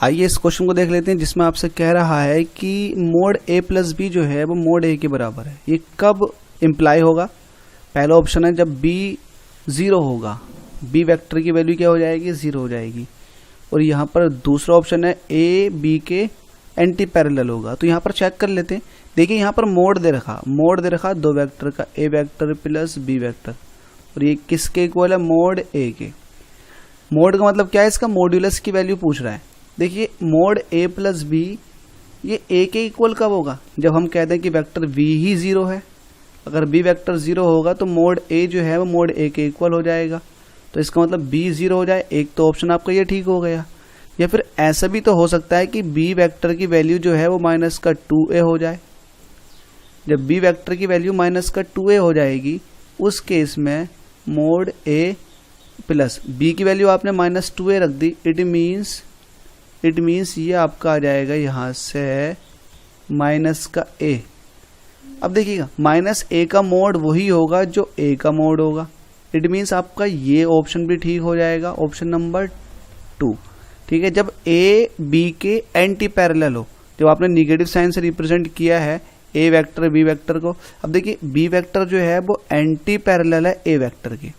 आइए इस क्वेश्चन को देख लेते हैं, जिसमें आपसे कह रहा है कि मोड a प्लस बी जो है वो मोड a के बराबर है। ये कब इम्प्लाई होगा? पहला ऑप्शन है जब b 0 होगा, b वेक्टर की वैल्यू क्या हो जाएगी? 0 हो जाएगी। और यहाँ पर दूसरा ऑप्शन है a b के एंटी पैरेलल होगा। तो यहाँ पर चेक कर लेते हैं। देखिए यहाँ पर मोड दे रखा दो वेक्टर का, a vector plus b vector, और ये किसके इक्वल है? मोड a के। मोड का मतलब क्या है? इसका मॉड्यूलस की वैल्यू पूछ रहा है। देखिए मोड a प्लस बी ये a के इक्वल कब होगा? जब हम कहते हैं कि वेक्टर v ही 0 है। अगर b वेक्टर 0 होगा तो मोड a जो है वो मोड a के इक्वल हो जाएगा। तो इसका मतलब b 0 हो जाए। एक तो ऑप्शन आपका ये ठीक हो गया। या फिर ऐसा भी तो हो सकता है कि b वेक्टर की वैल्यू जो है वो माइनस का 2a हो जाए। जब b वेक्टर की वैल्यू माइनस का 2a हो जाएगी, उस केस में मोड a प्लस b की वैल्यू आपने माइनस 2a रख दी। इट मीन्स ये आपका आ जाएगा यहाँ से माइनस का a। अब देखिएगा माइनस a का मोड वही होगा जो a का मोड होगा। इट मीन्स आपका ये ऑप्शन भी ठीक हो जाएगा, ऑप्शन नंबर 2। ठीक है, जब a b के एंटी पैरेलल हो, जब आपने निगेटिव साइन से रिप्रेजेंट किया है a वेक्टर b वेक्टर को। अब देखिए b वेक्टर जो है वो एंटी पैरेलल है a वेक्टर के।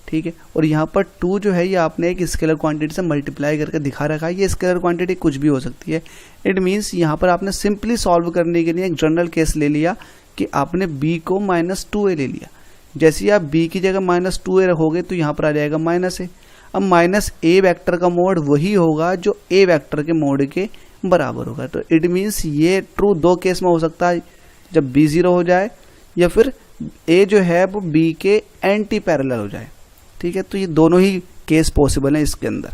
ठीक है, और यहाँ पर 2 जो है ये आपने एक स्केलर क्वांटिटी से मल्टीप्लाई करके दिखा रखा है। ये स्केलर क्वांटिटी कुछ भी हो सकती है। इट मीन्स यहाँ पर आपने सिंपली सॉल्व करने के लिए एक जनरल केस ले लिया कि आपने b को माइनस 2a ले लिया। जैसे ही आप b की जगह माइनस 2a रखोगे तो यहाँ पर आ जाएगा माइनस a। अब माइनस a वेक्टर का मोड वही होगा जो a वेक्टर के मोड के बराबर होगा। तो इट मीन्स ये ट्रू दो केस में हो सकता है, जब b 0 हो जाए या फिर a जो है वो b के एंटी पैरेलल हो जाए। ठीक है, तो ये दोनों ही केस पॉसिबल है इसके अंदर।